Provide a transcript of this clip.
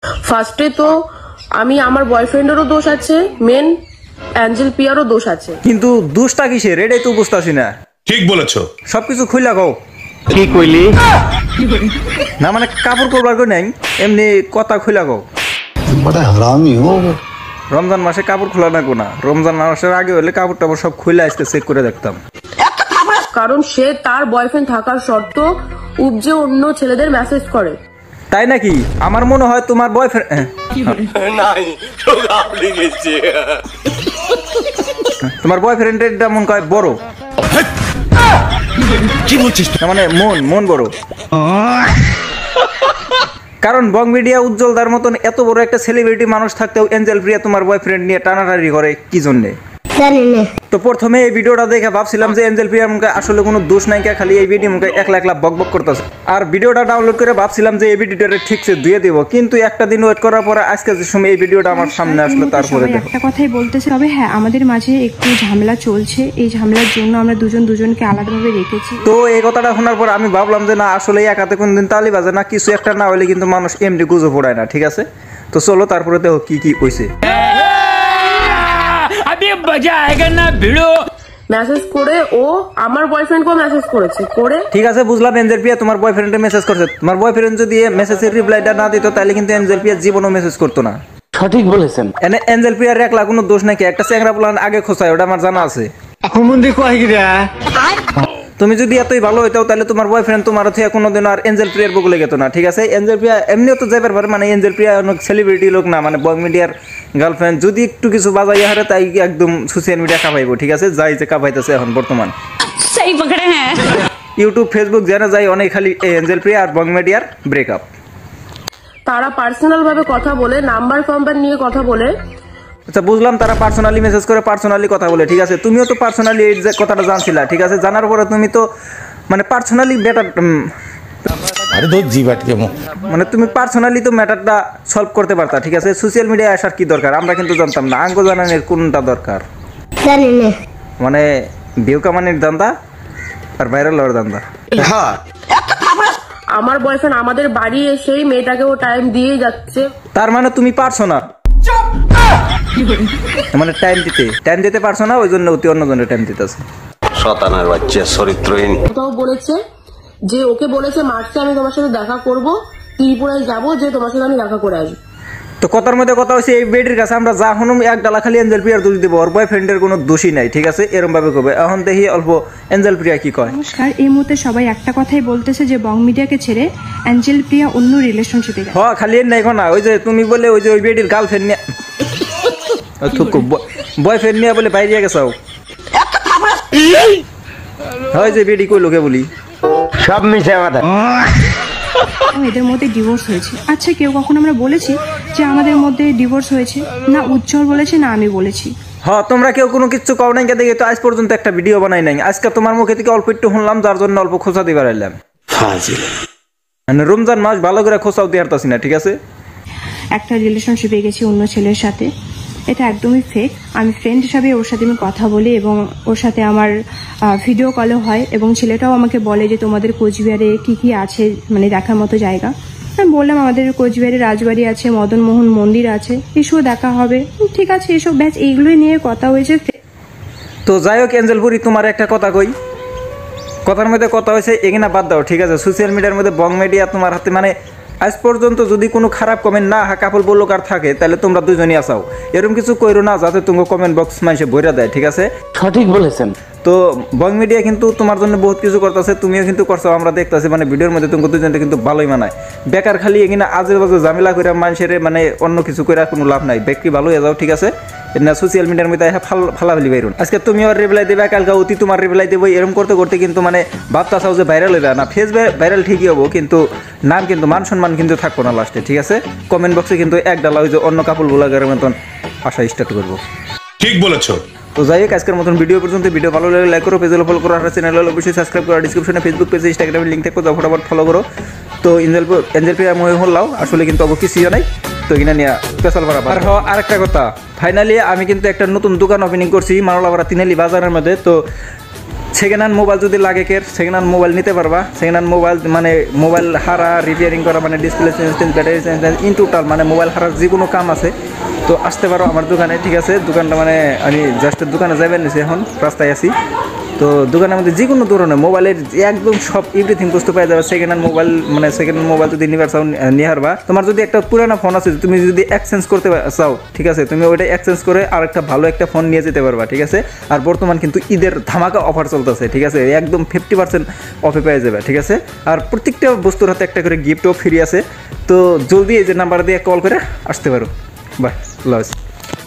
ফার্স্টে তো আমি আমার বয়ফ্রেন্ডেরও দোষ আছে, মেন অ্যাঞ্জেল প্রিয়ারও দোষ আছে। কিন্তু দোষটা কিসের এটাই তো বুঝতাছি না। ঠিক বলেছো। সবকিছু খুইলা কও। কি কইলি? না মানে কাপড় করবার কই নাই, এমনি কথা খুইলা কও। বড় হারামি হো। রমজান মাসে কাপড় খোলা না কোনা, রমজান মাসের আগে হলে কাপড় টাপড় সব খুলে আজকে চেক করে দেখতাম। কারণ সে তার বয়ফ্রেন্ড থাকার সত্ত্বেও উপজে অন্য ছেলেদের মেসেজ করে। তাই নাকি? আমার মনে হয় তোমার বয়ফ্রেন্ড তোমার বয়ফ্রেন্ডের মন কয় বড়। কি বলছিস? মানে মন বড়। কারণ বং মিডিয়া উজ্জ্বলদার মতন এত বড় একটা সেলিব্রিটি মানুষ থাকতেও এঞ্জেল প্রিয়া তোমার বয়ফ্রেন্ড নিয়ে টানাটানি করে কি জন্যে? তো প্রথমে এই ভিডিওটা দেখে ভাবছিলাম যে এঞ্জেল প্রিয়ার মুখে আসলে কোনো দোষ নাই, খালি এই ভিডিও মুখে একলা বক বক করতেছে। আর ভিডিওটা ডাউনলোড করে ভাবছিলাম যে এই ভিডিওটা ঠিকছে ধুয়ে দেবো, কিন্তু একটা দিন ওয়েট করার পরে আজকে যে সময় এই ভিডিওটা আমার সামনে আসলো তারপরে একটা কথাই বলতেছে। তবে হ্যাঁ, আমাদের মাঝে একটু ঝামেলা চলছে, এই ঝামেলার জন্য আমরা দুজনকে আলাদাভাবে রেখেছি। তো এই কথাটা শোনার পর আমি ভাবলাম যে না আসলে একাতে কোনদিন তালি বাজে না, কিছু একটা না হলে কিন্তু মানুষ এমনি গুজব পড়ায় না। ঠিক আছে, তো চলো তারপরে দেখো কি কি কইছে। মেসেজ করে ও আমার বয়ফ্রেন্ডকেও মেসেজ করেছে করে। ঠিক আছে বুঝলাম, এঞ্জেল প্রিয়া তোমার বয়ফ্রেন্ডে মেসেজ করছে। তোমার বয়ফ্রেন্ড যদি মেসেজের রিপ্লাইটা না দিত তাহলে কিন্তু এঞ্জেল প্রিয়া জীবনও মেসেজ করতো না। সঠিক বলেছেন। এনে এঞ্জেল প্রিয়ার একলা কোনো দোষ নাকি? একটা চ্যাংরা প্লান আগে খোঁচায়, ওটা আমার জানা আছে। তুমি যদি এতই ভালো হইতাও তাহলে তোমার বয়ফ্রেন্ড তোমার থেকে কোনোদিন আর এঞ্জেল প্রিয়ার বগলে গেত না। ঠিক আছে, এঞ্জেল প্রিয়া এমনিও তো যাইবার পারে, মানে এঞ্জেল প্রিয়া অনেক সেলিব্রিটি লোক না, মানে বং মিডিয়ার গার্লফ্রেন্ড। যদি একটু কিছু বাজাই হারে তাই একদম সোশ্যাল মিডিয়া কাঁপাইবো। ঠিক আছে, যাই যে কাঁপাইতেছে এখন বর্তমান ইউটিউব ফেসবুক জানা যায় অনেক, খালি এঞ্জেল প্রিয়া আর বং মিডিয়ার ব্রেকআপ। তারা পার্সোনাল ভাবে কথা বলে, নাম্বার ফাম্বার নিয়ে কথা বলে। আচ্ছা বুঝলাম, তারা পার্সোনালি মেসেজ করে, পার্সোনালি কথা বলে। ঠিক আছে, তুমিও তো পার্সোনালি এই যে কথাটা জানছিলা। ঠিক আছে, জানার পরে তুমি তো মানে পার্সোনালি মানে তুমি পার্সোনালি তো ম্যাটারটা সলভ করতে পারতা। ঠিক আছে, সোশ্যাল মিডিয়ায় আসার কি দরকার? আমরা কিন্তু জানতাম না, আঙ্গ জানানোর কোনটা দরকার। মানে ভিউ কামানির দান্দা আর ভাইরাল হওয়ার দান্দা। আমার বয়ফ্রেন্ড আমাদের বাড়ি এসেই মেয়েটাকেও টাইম দিয়ে যাচ্ছে। তার মানে তুমি পারছো না, মানে টাইম দিতে পারছো না, ওই জন্য অতি অন্যজনের টাইম দিতেছে। শয়তানের বাচ্চা, চরিত্রহীন। ওটাও বলেছে যে ওকে বলেছে মার্চে আমি তোমার সাথে দেখা করব, ত্রিপুরায় যাবো, যে তোমার সাথে আমি দেখা করে আসবো। তো কথার মধ্যে কথা হচ্ছে এই বেডির কাছে আমরা যা হনুম এক ডালা খালি এঞ্জেল প্রিয়ার দোষ দিব, ওর বয়ফ্রেন্ডের কোনো দোষই নাই। ঠিক আছে, এরকম ভাবে কবে। এখন দেখি অল্প এঞ্জেল প্রিয়া কি কয়। নমস্কার, এই মুহূর্তে সবাই একটা কথাই বলতেছে যে বং মিডিয়াকে ছেড়ে অ্যাঞ্জেল প্রিয়া অন্য রিলেশনশিপে গেছে। হ্যাঁ, খালি এর নাই না, ওই যে তুমি বলে ওই যে ওই বেডির গার্লফ্রেন্ড নিয়ে বয়ফ্রেন্ড নিয়ে বলে বাইরে গেছো। হয় যে বেডি কই লোকে বলি সব মিশে আমাদের এদের মধ্যে ডিভোর্স হয়েছে। আচ্ছা, কেউ কখনো আমরা বলেছি যে আমাদের মধ্যে ডিভোর্স হয়েছে? না উজ্জ্বল বলেছে, না আমি বলেছি। হ্যাঁ, তোমরা কেউ কোনো কিছু কও নাই, দেখে তো আজ পর্যন্ত একটা ভিডিও বানাই নাই। আজকে তোমার মুখে থেকে অল্প একটু শুনলাম, যার জন্য অল্প খোঁচা দিবার এলাম। মানে রমজান মাস ভালো করে খোঁচাও দিয়ে পারতাছি না। ঠিক আছে, একটা রিলেশনশিপে গেছি অন্য ছেলের সাথে, এটা একদমই ফেক। আমি ফ্রেন্ড হিসাবে ওর সাথে আমি কথা বলি এবং ওর সাথে আমার ভিডিও কলও হয়, এবং ছেলেটাও আমাকে বলে যে তোমাদের কোচবিহারে কি কি আছে মানে দেখার মতো জায়গা। আমি বললাম আমাদের কোচবিহারে রাজবাড়ি আছে, মদনমোহন মন্দির আছে, এসব দেখা হবে। ঠিক আছে, এসব ব্যাচ এইগুলোই নিয়ে কথা হয়েছে। তো যাই হোক এঞ্জেলপুরি, তোমার একটা কথা কই, কথার মধ্যে কথা হয়েছে এগিনা বাদ দাও। ঠিক আছে, সোশ্যাল মিডিয়ার মধ্যে বং মিডিয়া তোমার হাতে, মানে আজ পর্যন্ত যদি কোনো খারাপ কমেন্ট না কাপড় বললো কার থাকে তাহলে তোমরা দুজনই আসাও। এরকম কিছু কইরো না যাতে তোমার কমেন্ট বক্স মানুষে ভরে দেয়। ঠিক আছে, সঠিক বলেছেন। তো বং মিডিয়া কিন্তু তোমার জন্য বহুত কিছু করতেছে, তুমিও কিন্তু করছো, আমরা দেখতেছি। মানে ভিডিওর মধ্যে তুমি দুজনটা কিন্তু ভালোই মানায়। বেকার খালি এখানে আজে বাজে ঝামেলা করে মানুষের মানে অন্য কিছু করে কোনো লাভ নাই। ব্যক্তি ভালো হয়ে যাও। ঠিক আছে, না সোশ্যাল মিডিয়ার মধ্যে ফালাফালি বাইরুন। আজকে তুমি আর রিপ্লাই দেবে, কালকে অতি তোমার রিপ্লাই দেবো। এরকম করতে করতে কিন্তু মানে ভাবতা চাও যে ভাইরাল হইবে না। ফেস ভাইরাল ঠিকই হবো, কিন্তু নাম কিন্তু মান সম্মান কিন্তু থাকবো না লাস্টে। ঠিক আছে, কমেন্ট বক্সে কিন্তু এক ডালা ওই যে অন্য কাপড় ব্লগারের মতন আসা স্টার্ট করবো। ঠিক বলেছো। তো যাই হোক, আজকের মতন ভিডিও পর্যন্ত। ভিডিও ভালো লাগলে লাইক করো, পেজে ফলো করো, আর চ্যানেলে অবশ্যই সাবস্ক্রাইব করো। ডিসক্রিপশনে ফেসবুক পেজ, ইনস্টাগ্রামের লিঙ্ক থাকবে, ফটাফট ফলো করো। তো এঞ্জেল প্রিয়া মনে হলাও আসলে কিন্তু অব কিছুই নাই, তো এখানে নিয়ে স্পেশাল বরাবর। আর আরেকটা কথা, ফাইনালি আমি কিন্তু একটা নতুন দোকান ওপেনিং করছি মানলাপাড়া তিনালি বাজারের মধ্যে। তো সেকেন্ড হ্যান্ড মোবাইল যদি লাগে কের সেকেন্ড হ্যান্ড মোবাইল নিতে পারবা। সেকেন্ড হ্যান্ড মোবাইল মানে মোবাইল হারা রিপেয়ারিং করা মানে display change battery change in total মানে মোবাইল হারার যে কোনো কাম আছে তো আসতে পারো আমার দোকানে, ঠিক আছে। দোকানটা মানে আমি জাস্ট দোকানে যাবেন নিছি, এখন রাস্তায় আছি। তো দোকানের মধ্যে যে কোনো ধরনের মোবাইলের একদম সব এভরিথিং বস্তু পাওয়া যাবে। সেকেন্ড হ্যান্ড মোবাইল মানে সেকেন্ড হ্যান্ড মোবাইল যদি নিবার চাও নিয়ে হারবা। তোমার যদি একটা পুরানো ফোন আছে তুমি যদি এক্সচেঞ্জ করতে চাও, ঠিক আছে, তুমি ওইটা এক্সচেঞ্জ করে আর একটা ভালো একটা ফোন নিয়ে যেতে পারবা, ঠিক আছে। আর বর্তমান কিন্তু ঈদের ধামাকা অফার চলতেছে, ঠিক আছে, একদম 50% অফে পেয়ে যাবে, ঠিক আছে। আর প্রত্যেকটা বস্তুর হাতে একটা করে গিফটও ফ্রি আছে। তো জলদি এই যে নাম্বার দিয়ে কল করে আসতে পারো। বাই, আল্লাহ হাফেজ।